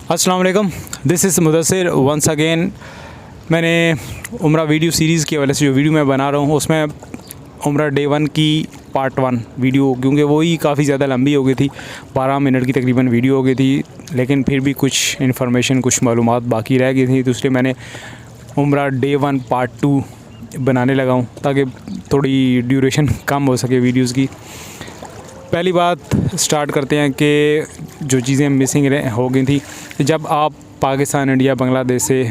अस्सलाम वालेकुम, this is Mudassir once again. मैंने उम्रा वीडियो सीरीज़ की वजह से जो वीडियो मैं बना रहा हूँ उसमें उम्रा डे 1 की पार्ट 1 वीडियो, क्योंकि वही काफ़ी ज़्यादा लंबी हो गई थी, 12 मिनट की तकरीबन वीडियो हो गई थी, लेकिन फिर भी कुछ इन्फॉर्मेशन कुछ मालूमात बाकी रह गई थी, तो इसलिए मैंने उम्रा डे 1 पार्ट 2 बनाने लगा हूँ ताकि थोड़ी ड्यूरेशन कम हो सके वीडियोज़ की। पहली बात स्टार्ट करते हैं कि जो चीज़ें मिसिंग हो गई थी, जब आप पाकिस्तान, इंडिया, बांग्लादेश से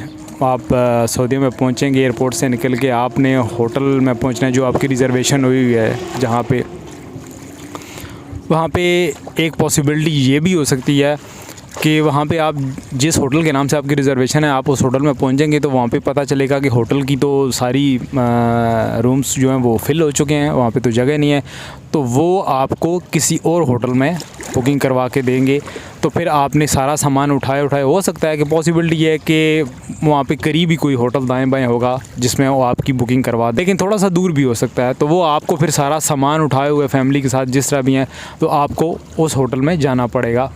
आप सऊदी में पहुंचेंगे, एयरपोर्ट से निकल के आपने होटल में पहुंचना है जो आपकी रिज़र्वेशन हुई हुई है, जहां पे वहाँ पे एक पॉसिबिलिटी ये भी हो सकती है कि वहाँ पे आप जिस होटल के नाम से आपकी रिज़र्वेशन है, आप उस होटल में पहुँचेंगे तो वहाँ पे पता चलेगा कि होटल की तो सारी रूम्स जो हैं वो फ़िल हो चुके हैं, वहाँ पे तो जगह नहीं है, तो वो आपको किसी और होटल में बुकिंग करवा के देंगे। तो फिर आपने सारा सामान उठाए हो सकता है कि पॉसिबिलिटी ये है कि वहाँ पे करीब ही कोई होटल दाएँ बाएँ होगा जिसमें वो आपकी बुकिंग करवा दे, लेकिन थोड़ा सा दूर भी हो सकता है, तो वो आपको फिर सारा सामान उठाए हुए फैमिली के साथ जिस तरह भी हैं तो आपको उस होटल में जाना पड़ेगा।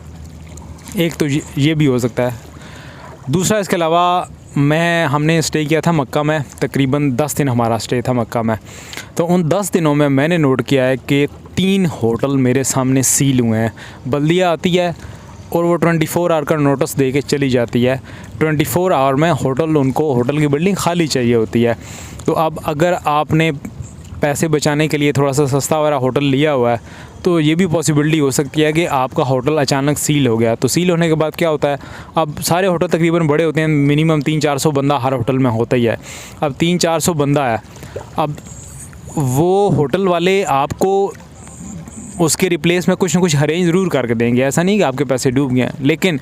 एक तो ये भी हो सकता है। दूसरा, इसके अलावा हमने स्टे किया था मक्का में, तकरीबन 10 दिन हमारा स्टे था मक्का में। तो उन 10 दिनों में मैंने नोट किया है कि 3 होटल मेरे सामने सील हुए हैं। बल्दिया आती है और वो 24 आवर का नोटिस दे के चली जाती है। 24 आवर में होटल की बिल्डिंग खाली चाहिए होती है। तो अब अगर आपने पैसे बचाने के लिए थोड़ा सा सस्ता वाला होटल लिया हुआ है तो ये भी पॉसिबिलिटी हो सकती है कि आपका होटल अचानक सील हो गया। तो सील होने के बाद क्या होता है, अब सारे होटल तकरीबन बड़े होते हैं, मिनिमम 300-400 बंदा हर होटल में होता ही है। अब 300-400 बंदा है, अब वो होटल वाले आपको उसके रिप्लेस में कुछ ना कुछ अरेंज ज़रूर करके देंगे, ऐसा नहीं कि आपके पैसे डूब गए हैं, लेकिन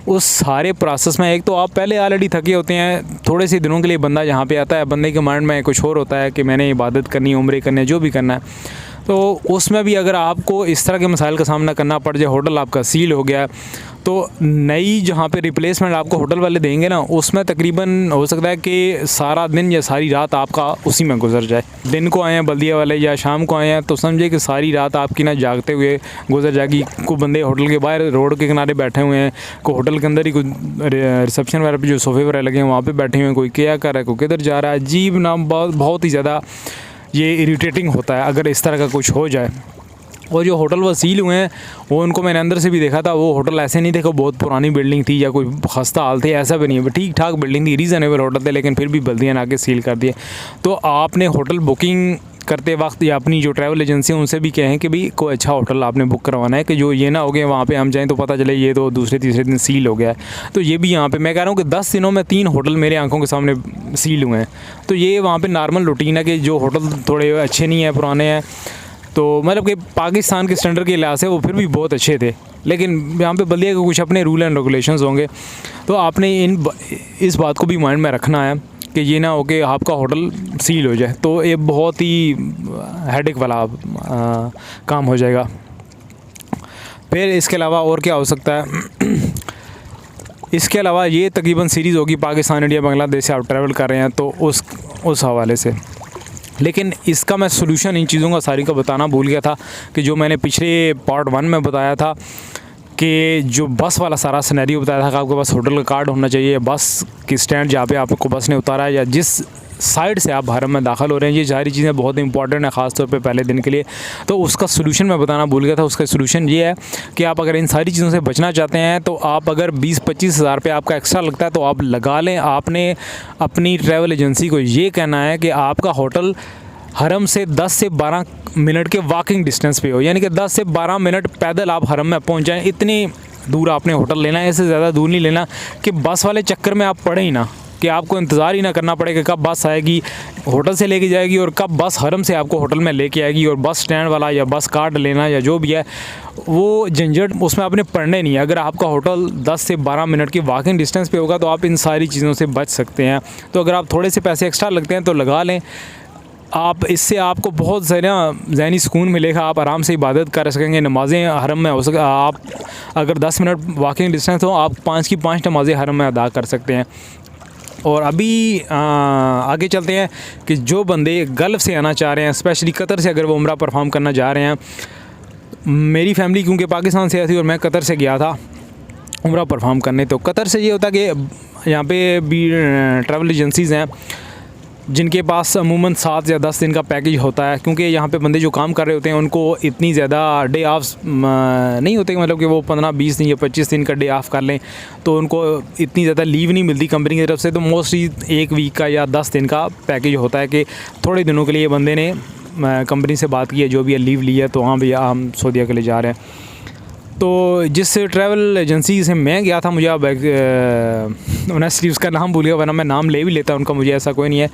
उस सारे प्रोसेस में एक तो आप पहले ऑलरेडी थके होते हैं। थोड़े से दिनों के लिए बंदा यहाँ पे आता है, बंदे के माइंड में कुछ और होता है कि मैंने इबादत करनी है, उम्रे करने, जो भी करना है, तो उसमें भी अगर आपको इस तरह के मसाइल का सामना करना पड़ जाए, होटल आपका सील हो गया, तो नई जहाँ पे रिप्लेसमेंट आपको होटल वाले देंगे ना, उसमें तकरीबन हो सकता है कि सारा दिन या सारी रात आपका उसी में गुजर जाए। दिन को आए हैं बल्दिया वाले या शाम को आए हैं तो समझे कि सारी रात आपकी ना जागते हुए गुजर जाएगी। को बंदे होटल के बाहर रोड के किनारे बैठे हुए हैं, को होटल के अंदर ही कुछ रिसेप्शन वगैरह पे जो सोफे वगैरह लगे हैं वहाँ पे बैठे हुए हैं, कोई क्या कर रहा है, कोई किधर जा रहा है, अजीब ना बहुत ही ज़्यादा ये इरिटेटिंग होता है अगर इस तरह का कुछ हो जाए। और जो होटल वो सील हुए हैं वो उनको मैंने अंदर से भी देखा था, वो होटल ऐसे नहीं थे कि बहुत पुरानी बिल्डिंग थी या कोई खस्ता हाल थी, ऐसा भी नहीं है, ठीक ठाक बिल्डिंग थी, रीज़नेबल होटल थे, लेकिन फिर भी बल्दिया ने आके सील कर दिए। तो आपने होटल बुकिंग करते वक्त या अपनी जो ट्रैवल एजेंसी है उनसे भी कहें कि भाई कोई अच्छा होटल आपने बुक करवाना है, कि जो ये ना हो गया वहाँ पे हम जाएं तो पता चले ये तो दूसरे तीसरे दिन सील हो गया है। तो ये भी यहाँ पे मैं कह रहा हूँ कि 10 दिनों में 3 होटल मेरे आंखों के सामने सील हुए हैं। तो ये वहाँ पे नॉर्मल रूटीन है कि जो होटल थोड़े अच्छे नहीं हैं, पुराने हैं, तो मतलब कि पाकिस्तान के स्टैंडर्ड के लिहाज से वो फिर भी बहुत अच्छे थे, लेकिन यहाँ पे बल्दिया के कुछ अपने रूल एंड रेगुलेशंस होंगे। तो आपने इस बात को भी माइंड में रखना है कि ये ना हो कि आपका होटल सील हो जाए, तो ये बहुत ही हेडेक वाला काम हो जाएगा। फिर इसके अलावा और क्या हो सकता है, इसके अलावा ये तकरीबन सीरीज़ होगी पाकिस्तान, इंडिया, बांग्लादेश से आप ट्रैवल कर रहे हैं तो उस हवाले से। लेकिन इसका मैं सोल्यूशन इन चीज़ों का सारी का बताना भूल गया था कि जो मैंने पिछले पार्ट 1 में बताया था कि जो बस वाला सारा सिनेरियो बताया था कि आपके पास होटल का कार्ड होना चाहिए, बस की स्टैंड जहाँ पे आपको बस ने उतारा है या जिस साइड से आप हरम में दाखिल हो रहे हैं, ये सारी चीज़ें बहुत इंपॉर्टेंट है ख़ास तौर पे पहले दिन के लिए। तो उसका सोल्यूशन मैं बताना भूल गया था। उसका सोल्यूशन ये है कि आप अगर इन सारी चीज़ों से बचना चाहते हैं तो आप अगर 20-25 हज़ार रुपये आपका एक्स्ट्रा लगता है तो आप लगा लें। आपने अपनी ट्रैवल एजेंसी को ये कहना है कि आपका होटल हरम से 10 से 12 मिनट के वॉकिंग डिस्टेंस पे हो, यानी कि 10 से 12 मिनट पैदल आप हरम में पहुंच जाएं, इतनी दूर आपने होटल लेना है, इससे ज़्यादा दूर नहीं लेना कि बस वाले चक्कर में आप पड़े ही ना, कि आपको इंतज़ार ही ना करना पड़े कि कब बस आएगी, होटल से लेके जाएगी और कब बस हरम से आपको होटल में लेके आएगी, और बस स्टैंड वाला या बस कार्ड लेना या जो भी है वो झंझट उसमें आपने पड़ने नहीं है। अगर आपका होटल 10 से 12 मिनट की वॉकिंग डिस्टेंस पे होगा तो आप इन सारी चीज़ों से बच सकते हैं। तो अगर आप थोड़े से पैसे एक्स्ट्रा लगते हैं तो लगा लें आप, इससे आपको बहुत ज़्यादा ज़हनी सुकून मिलेगा, आप आराम से इबादत कर सकेंगे, नमाज़ें हरम में हो सके। आप अगर 10 मिनट वॉकिंग डिस्टेंस हो आप 5 की 5 नमाज़ें हरम में अदा कर सकते हैं। और अभी आगे चलते हैं कि जो बंदे गल्फ़ से आना चाह रहे हैं, स्पेशली कतर से अगर वो उम्रा परफॉर्म करना चाह रहे हैं, मेरी फैमिली क्योंकि पाकिस्तान से आई थी और मैं कतर से गया था, उम्रा परफॉर्म करने। तो कतर से ये होता है कि यहाँ पे भी ट्रैवल एजेंसीज़ हैं जिनके पास अमूमन 7 या 10 दिन का पैकेज होता है, क्योंकि यहाँ पे बंदे जो काम कर रहे होते हैं उनको इतनी ज़्यादा डे ऑफ्स नहीं होते, मतलब कि वो 15-20 दिन या 25 दिन का डे ऑफ कर लें तो उनको इतनी ज़्यादा लीव नहीं मिलती कंपनी की तरफ से। तो मोस्टली 1 वीक का या 10 दिन का पैकेज होता है कि थोड़े दिनों के लिए बंदे ने कंपनी से बात की है, जो भी लीव ली है, तो हाँ भैया हम सऊदीया के लिए जा रहे हैं। तो जिस ट्रैवल एजेंसी से मैं गया था, मुझे अब ऑनेस्टली उसका नाम भूल गया, वरना मैं नाम ले भी लेता उनका, मुझे ऐसा कोई नहीं है।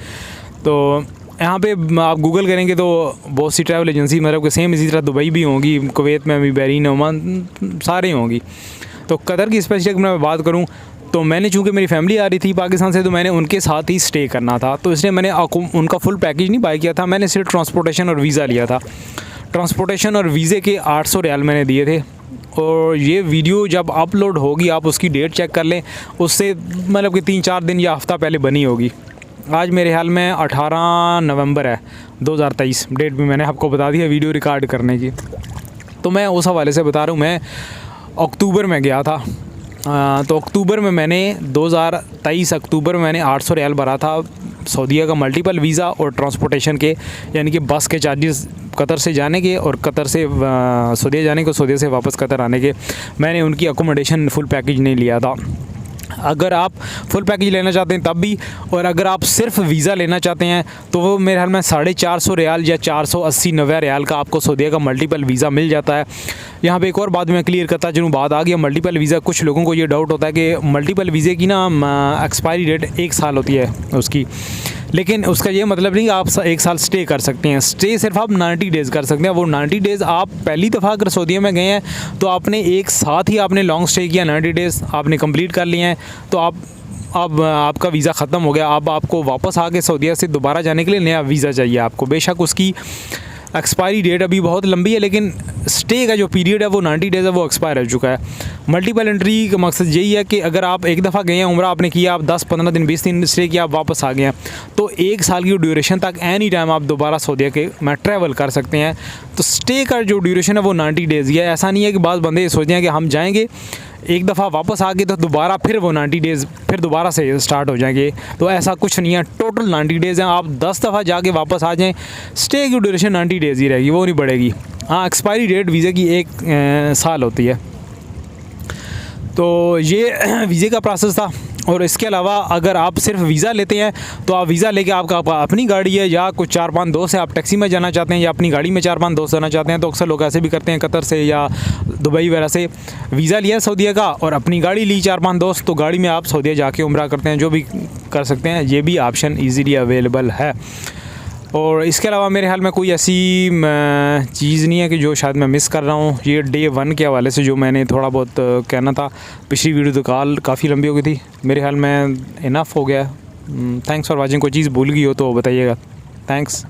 तो यहाँ पे आप गूगल करेंगे तो बहुत सी ट्रैवल एजेंसी, मतलब कि सेम इसी तरह दुबई भी होंगी, कुवैत में भी, बहरीन, ओमान, सारे होंगी। तो कतर की स्पेसिफिक मैं बात करूँ तो मैंने, चूँकि मेरी फैमिली आ रही थी पाकिस्तान से, तो मैंने उनके साथ ही स्टे करना था, तो इसलिए मैंने उनका फुल पैकेज नहीं बाय किया था, मैंने सिर्फ ट्रांसपोर्टेशन और वीज़ा लिया था। ट्रांसपोर्टेशन और वीज़े के 800 रियाल मैंने दिए थे। और ये वीडियो जब अपलोड होगी आप उसकी डेट चेक कर लें, उससे मतलब कि 3-4 दिन या हफ़्ता पहले बनी होगी। आज मेरे ख्याल में 18 नवंबर है 2023, डेट भी मैंने आपको बता दी है वीडियो रिकॉर्ड करने की। तो मैं उस हवाले से बता रहा हूँ, मैं अक्टूबर में गया था। तो अक्टूबर में मैंने 2023 अक्टूबर में मैंने 800 रियाल भरा था सऊदीया का मल्टीपल वीज़ा और ट्रांसपोर्टेशन के, यानी कि बस के चार्जेस कतर से जाने के और कतर से सऊदीया जाने के, सऊदीया से वापस कतर आने के। मैंने उनकी अकोमोडेशन फुल पैकेज नहीं लिया था। अगर आप फुल पैकेज लेना चाहते हैं तब भी, और अगर आप सिर्फ वीज़ा लेना चाहते हैं तो वो मेरे ख्याल में 450 रियाल या 480-90 रियाल का आपको सऊदीया का मल्टीपल वीज़ा मिल जाता है। यहाँ पे एक और बात मैं क्लियर करता चलूँ, बात आ गया मल्टीपल वीज़ा। कुछ लोगों को ये डाउट होता है कि मल्टीपल वीज़े की ना एक्सपायरी डेट 1 साल होती है उसकी, लेकिन उसका ये मतलब नहीं कि आप 1 साल स्टे कर सकते हैं। स्टे सिर्फ आप 90 डेज़ कर सकते हैं। वो 90 डेज़ आप पहली दफ़ा अगर सऊदीया में गए हैं तो आपने एक साथ ही आपने लॉन्ग स्टे किया, 90 डेज़ आपने कंप्लीट कर लिए हैं, तो अब आपका वीज़ा ख़त्म हो गया। अब आपको वापस आके सऊदीया से दोबारा जाने के लिए नया वीज़ा चाहिए आपको। बेशक उसकी एक्सपायरी डेट अभी बहुत लंबी है, लेकिन स्टे का जो पीरियड है वो 90 डेज़ है, वो एक्सपायर हो चुका है। मल्टीपल एंट्री का मकसद यही है कि अगर आप एक दफ़ा गए हैं, उम्रा आपने किया, आप 10-15 दिन 20 दिन स्टे किया, आप वापस आ गए हैं, तो 1 साल की ड्यूरेशन तक एनी टाइम आप दोबारा सऊदीया के में ट्रैवल कर सकते हैं। तो स्टे का जो ड्यूरेशन है वो 90 डेज़ ही है। ऐसा नहीं है कि बाद बंदे सोचते हैं कि हम जाएँगे एक दफ़ा वापस आ गए तो दोबारा फिर वो 90 डेज़ फिर दोबारा से स्टार्ट हो जाएंगे, तो ऐसा कुछ नहीं है। टोटल 90 डेज़ हैं। आप 10 दफ़ा जाके वापस आ जाएं, स्टे की ड्यूरेशन 90 डेज़ ही रहेगी, वो नहीं बढ़ेगी। हाँ, एक्सपायरी डेट वीज़े की 1 साल होती है। तो ये वीज़े का प्रोसेस था। और इसके अलावा अगर आप सिर्फ वीज़ा लेते हैं तो आप वीज़ा लेके आपका अपनी गाड़ी है या कुछ 4-5 दोस्त है, आप टैक्सी में जाना चाहते हैं या अपनी गाड़ी में 4-5 दोस्त जाना चाहते हैं, तो अक्सर लोग ऐसे भी करते हैं कतर से या दुबई वगैरह से वीज़ा लिया सऊदीया का और अपनी गाड़ी ली 4-5 दोस्त, तो गाड़ी में आप सऊदीया जाके उम्रा करते हैं, जो भी कर सकते हैं। ये भी ऑप्शन ईज़िली अवेलेबल है। और इसके अलावा मेरे ख्याल में कोई ऐसी चीज़ नहीं है कि जो शायद मैं मिस कर रहा हूँ। ये डे 1 के हवाले से जो मैंने थोड़ा बहुत कहना था, पिछली वीडियो तो काफ़ी लंबी हो गई थी, मेरे ख्याल में इनफ हो गया। Thanks for watching. कोई चीज़ भूल गई हो तो बताइएगा। थैंक्स।